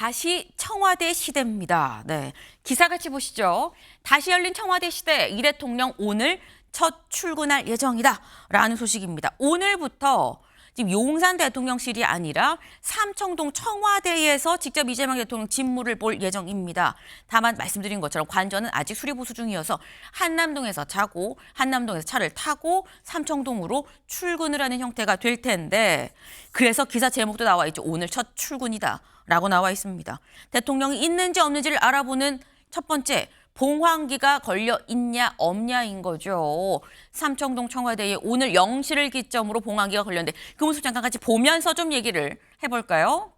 다시 청와대 시대입니다. 네, 기사 같이 보시죠. 다시 열린 청와대 시대, 이 대통령 오늘 첫 출근할 예정이다 라는 소식입니다. 오늘부터 지금 용산 대통령실이 아니라 삼청동 청와대에서 직접 이재명 대통령 직무를 볼 예정입니다. 다만 말씀드린 것처럼 관저는 아직 수리보수 중이어서 한남동에서 자고 한남동에서 차를 타고 삼청동으로 출근을 하는 형태가 될 텐데, 그래서 기사 제목도 나와 있죠. 오늘 첫 출근이다 라고 나와 있습니다. 대통령이 있는지 없는지를 알아보는 첫 번째, 봉황기가 걸려 있냐 없냐인 거죠. 삼청동 청와대에 오늘 0시를 기점으로 봉황기가 걸렸는데 그 모습 잠깐 같이 보면서 좀 얘기를 해볼까요?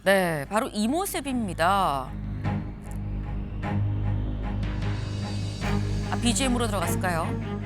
네, 바로 이 모습입니다. BGM으로 들어갔을까요?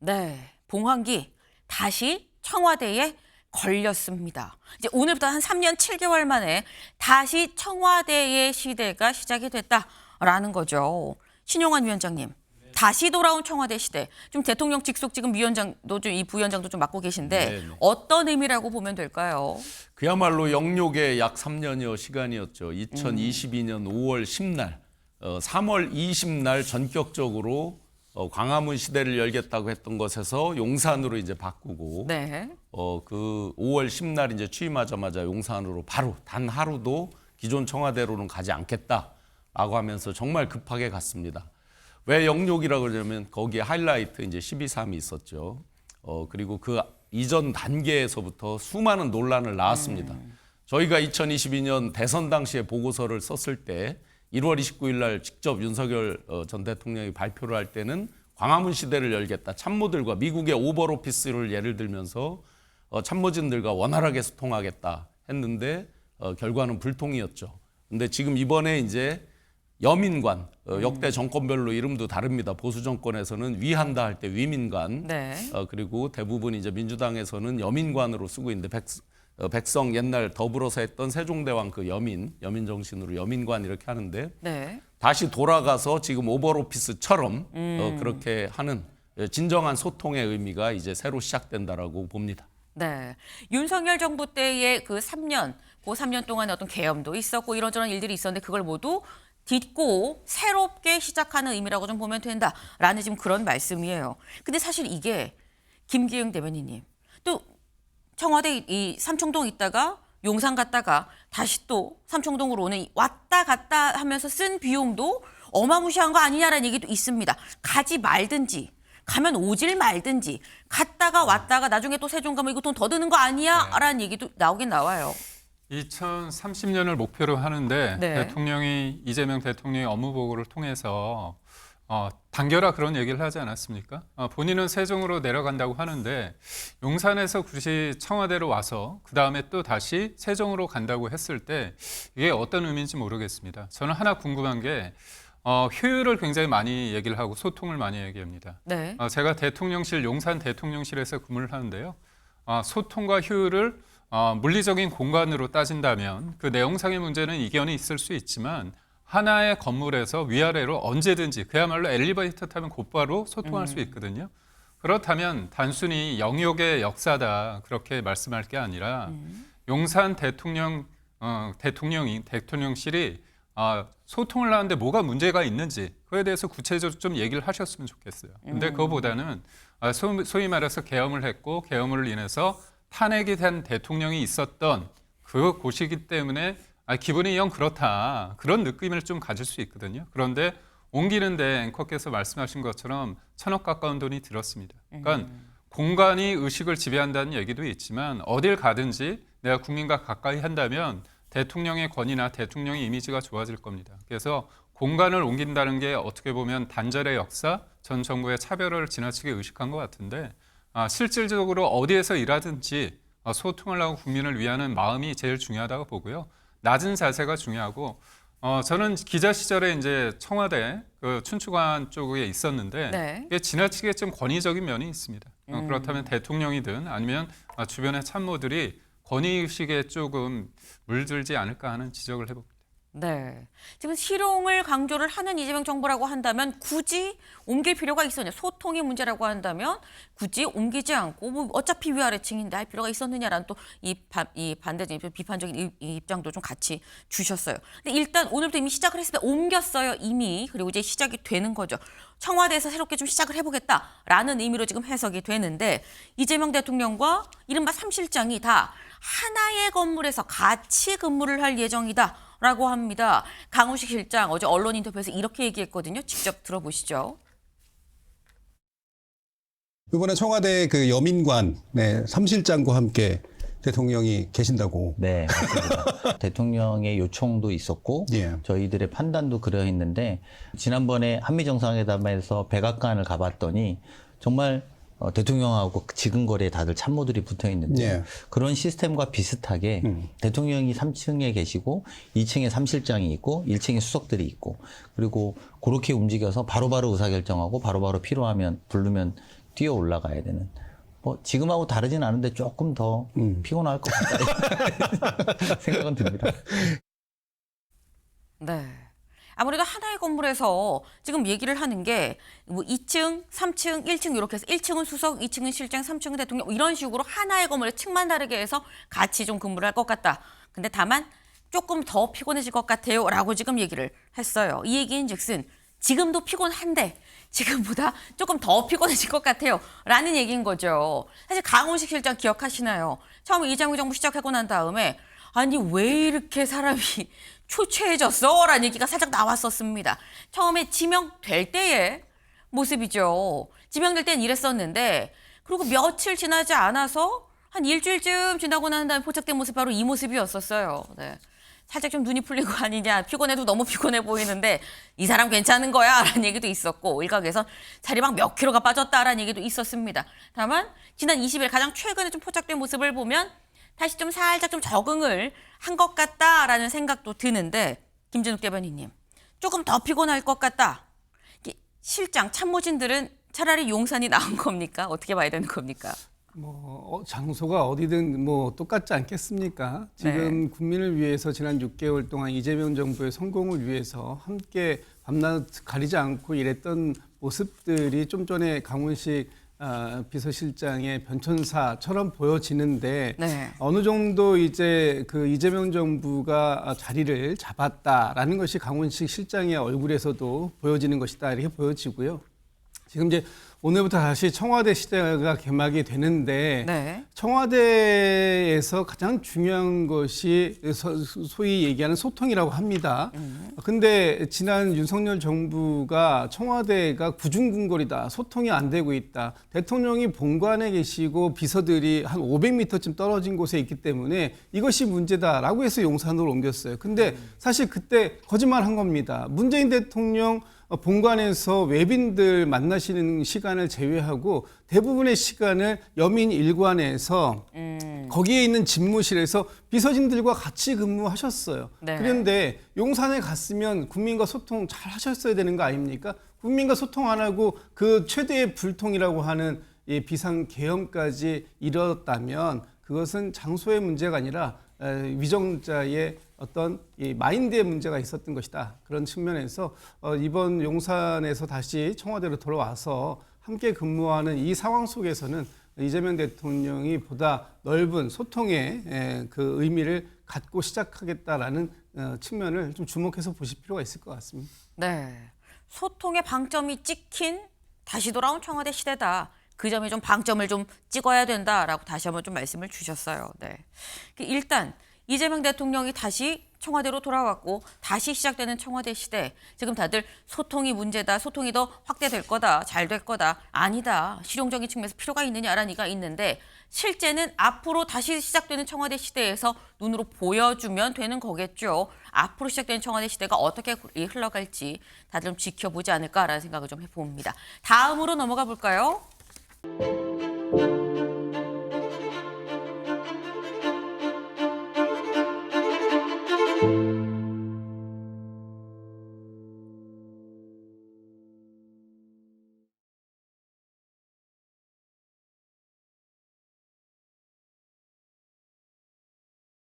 네, 봉황기 다시 청와대에 걸렸습니다. 이제 오늘부터 한 3년 7개월 만에 다시 청와대의 시대가 시작이 됐다라는 거죠. 신용환 위원장님, 다시 돌아온 청와대 시대. 좀 대통령 직속 지금 위원장도 좀 이 부위원장도 좀 맡고 계신데 네네. 어떤 의미라고 보면 될까요? 그야말로 영욕의 약 3년여 시간이었죠. 2022년 5월 10날, 3월 20날 전격적으로 광화문 시대를 열겠다고 했던 것에서 용산으로 이제 바꾸고, 네. 그 5월 10날 이제 취임하자마자 용산으로 바로 단 하루도 기존 청와대로는 가지 않겠다라고 하면서 정말 급하게 갔습니다. 왜 영욕이라고 그러냐면 거기에 하이라이트 이제 12.3이 있었죠. 그리고 그 이전 단계에서부터 수많은 논란을 낳았습니다. 저희가 2022년 대선 당시에 보고서를 썼을 때 1월 29일 날 직접 윤석열 전 대통령이 발표를 할 때는 광화문 시대를 열겠다. 참모들과 미국의 오벌 오피스를 예를 들면서 참모진들과 원활하게 소통하겠다 했는데 결과는 불통이었죠. 근데 지금 이번에 이제 여민관, 역대 정권별로 이름도 다릅니다. 보수 정권에서는 위한다 할 때 위민관, 네. 그리고 대부분 이제 민주당에서는 여민관으로 쓰고 있는데 백성 옛날 더불어서 했던 세종대왕 그 여민 정신으로 여민관 이렇게 하는데, 네. 다시 돌아가서 지금 오버오피스처럼 그렇게 하는 진정한 소통의 의미가 이제 새로 시작된다라고 봅니다. 네. 윤석열 정부 때의 그 3년, 그 3년 동안 어떤 계엄도 있었고 이런저런 일들이 있었는데 그걸 모두 딛고 새롭게 시작하는 의미라고 좀 보면 된다라는 지금 그런 말씀이에요. 근데 사실 이게 김기영 대변인님, 또 청와대 이 삼청동 있다가 용산 갔다가 다시 또 삼청동으로 오는 왔다 갔다 하면서 쓴 비용도 어마무시한 거 아니냐라는 얘기도 있습니다. 가지 말든지 가면 오질 말든지 갔다가 왔다가 나중에 또 세종 가면 이거 돈 더 드는 거 아니야? 라는 얘기도 나오긴 나와요. 2030년을 목표로 하는데 네. 대통령이 이재명 대통령의 업무 보고를 통해서 단결화 그런 얘기를 하지 않았습니까? 본인은 세종으로 내려간다고 하는데 용산에서 굳이 청와대로 와서 그 다음에 또 다시 세종으로 간다고 했을 때 이게 어떤 의미인지 모르겠습니다. 저는 하나 궁금한 게 효율을 굉장히 많이 얘기를 하고 소통을 많이 얘기합니다. 네. 제가 대통령실 용산 대통령실에서 근무를 하는데요. 소통과 효율을 물리적인 공간으로 따진다면 그 내용상의 문제는 이견이 있을 수 있지만 하나의 건물에서 위아래로 언제든지 그야말로 엘리베이터 타면 곧바로 소통할 수 있거든요. 그렇다면 단순히 영역의 역사다 그렇게 말씀할 게 아니라 용산 대통령실이 소통을 하는데 뭐가 문제가 있는지 그에 대해서 구체적으로 좀 얘기를 하셨으면 좋겠어요. 근데 그거보다는 소위 말해서 계엄을 했고 계엄을 인해서 탄핵이 된 대통령이 있었던 그 곳이기 때문에 기분이 영 그렇다 그런 느낌을 좀 가질 수 있거든요. 그런데 옮기는데 앵커께서 말씀하신 것처럼 1,000억 가까운 돈이 들었습니다. 그러니까 공간이 의식을 지배한다는 얘기도 있지만 어딜 가든지 내가 국민과 가까이 한다면 대통령의 권위나 대통령의 이미지가 좋아질 겁니다. 그래서 공간을 옮긴다는 게 어떻게 보면 단절의 역사, 전 정부의 차별화를 지나치게 의식한 것 같은데 실질적으로 어디에서 일하든지 소통을 하고 국민을 위하는 마음이 제일 중요하다고 보고요. 낮은 자세가 중요하고 저는 기자 시절에 이제 청와대 그 춘추관 쪽에 있었는데 네. 이게 지나치게 좀 권위적인 면이 있습니다. 그렇다면 대통령이든 아니면 주변의 참모들이 권위의식에 조금 물들지 않을까 하는 지적을 해봅니다. 네. 지금 실용을 강조를 하는 이재명 정부라고 한다면 굳이 옮길 필요가 있었냐. 소통이 문제라고 한다면 굳이 옮기지 않고 뭐 어차피 위아래층인데 할 필요가 있었느냐라는 또 이 반대적인 비판적인 입장도 좀 같이 주셨어요. 근데 일단 오늘부터 이미 시작을 했을 때 옮겼어요. 이미. 그리고 이제 시작이 되는 거죠. 청와대에서 새롭게 좀 시작을 해보겠다라는 의미로 지금 해석이 되는데 이재명 대통령과 이른바 3실장이 다 하나의 건물에서 같이 근무를 할 예정이다라고 합니다. 강훈식 실장 어제 언론 인터뷰에서 이렇게 얘기했거든요. 직접 들어보시죠. 이번에 청와대 그 여민관 3실장과 함께 대통령이 계신다고. 네, 맞습니다. 대통령의 요청도 있었고 예. 저희들의 판단도 그려 있는데 지난번에 한미 정상회담에서 백악관을 가봤더니 정말 대통령하고 지근거리에 다들 참모들이 붙어 있는데 예. 그런 시스템과 비슷하게 대통령이 3층에 계시고 2층에 3실장이 있고 1층에 수석들이 있고 그리고 그렇게 움직여서 바로바로 의사결정하고 바로바로 필요하면 부르면 뛰어 올라가야 되는 뭐 지금하고 다르진 않은데 조금 더 피곤할 것 같다 생각은 듭니다. 네. 아무래도 하나의 건물에서 지금 얘기를 하는 게 뭐 2층, 3층, 1층 이렇게 해서 1층은 수석, 2층은 실장, 3층은 대통령 이런 식으로 하나의 건물에 층만 다르게 해서 같이 좀 근무를 할 것 같다. 근데 다만 조금 더 피곤해질 것 같아요 라고 지금 얘기를 했어요. 이 얘기인 즉슨 지금도 피곤한데 지금보다 조금 더 피곤해질 것 같아요 라는 얘기인 거죠. 사실 강훈식 실장 기억하시나요? 처음에 이재명 정부 시작하고 난 다음에 아니 왜 이렇게 사람이 초췌해졌어? 라는 얘기가 살짝 나왔었습니다. 처음에 지명될 때의 모습이죠. 지명될 땐 이랬었는데 그리고 며칠 지나지 않아서 한 일주일쯤 지나고 난 다음에 포착된 모습이 바로 이 모습이었었어요. 네. 살짝 좀 눈이 풀린 거 아니냐. 피곤해도 너무 피곤해 보이는데 이 사람 괜찮은 거야 라는 얘기도 있었고 일각에선 살이 막 몇 킬로가 빠졌다라는 얘기도 있었습니다. 다만 지난 20일 가장 최근에 좀 포착된 모습을 보면 다시 좀 살짝 좀 적응을 한 것 같다라는 생각도 드는데 김진욱 대변인님 조금 더 피곤할 것 같다. 실장 참모진들은 차라리 용산이 나은 겁니까? 어떻게 봐야 되는 겁니까? 장소가 어디든 똑같지 않겠습니까? 지금 국민을 위해서 지난 6개월 동안 이재명 정부의 성공을 위해서 함께 밤낮 가리지 않고 일했던 모습들이 좀 전에 강훈식 비서실장의 변천사처럼 보여지는데 네. 어느 정도 이제 그 이재명 정부가 자리를 잡았다라는 것이 강훈식 실장의 얼굴에서도 보여지는 것이다 이렇게 보여지고요. 지금 이제 오늘부터 다시 청와대 시대가 개막이 되는데 네. 청와대에서 가장 중요한 것이 소위 얘기하는 소통이라고 합니다. 근데 지난 윤석열 정부가 청와대가 구중궁궐이다. 소통이 안 되고 있다. 대통령이 본관에 계시고 비서들이 한 500m쯤 떨어진 곳에 있기 때문에 이것이 문제다라고 해서 용산으로 옮겼어요. 근데 사실 그때 거짓말한 겁니다. 문재인 대통령 본관에서 외빈들 만나시는 시간을 제외하고 대부분의 시간을 여민 일관에서 거기에 있는 집무실에서 비서진들과 같이 근무하셨어요. 네. 그런데 용산에 갔으면 국민과 소통 잘 하셨어야 되는 거 아닙니까? 국민과 소통 안 하고 그 최대의 불통이라고 하는 이 비상계엄까지 이뤘다면 그것은 장소의 문제가 아니라 위정자의 어떤 이 마인드의 문제가 있었던 것이다. 그런 측면에서 이번 용산에서 다시 청와대로 돌아와서 함께 근무하는 이 상황 속에서는 이재명 대통령이 보다 넓은 소통의 그 의미를 갖고 시작하겠다라는 측면을 좀 주목해서 보실 필요가 있을 것 같습니다. 네. 소통의 방점이 찍힌 다시 돌아온 청와대 시대다. 그 점에 좀 방점을 좀 찍어야 된다라고 다시 한번 좀 말씀을 주셨어요. 네. 일단 이재명 대통령이 다시 청와대로 돌아왔고 다시 시작되는 청와대 시대. 지금 다들 소통이 문제다. 소통이 더 확대될 거다. 잘 될 거다. 아니다. 실용적인 측면에서 필요가 있느냐라는 얘기가 있는데 실제는 앞으로 다시 시작되는 청와대 시대에서 눈으로 보여주면 되는 거겠죠. 앞으로 시작되는 청와대 시대가 어떻게 흘러갈지 다들 좀 지켜보지 않을까라는 생각을 좀 해봅니다. 다음으로 넘어가 볼까요?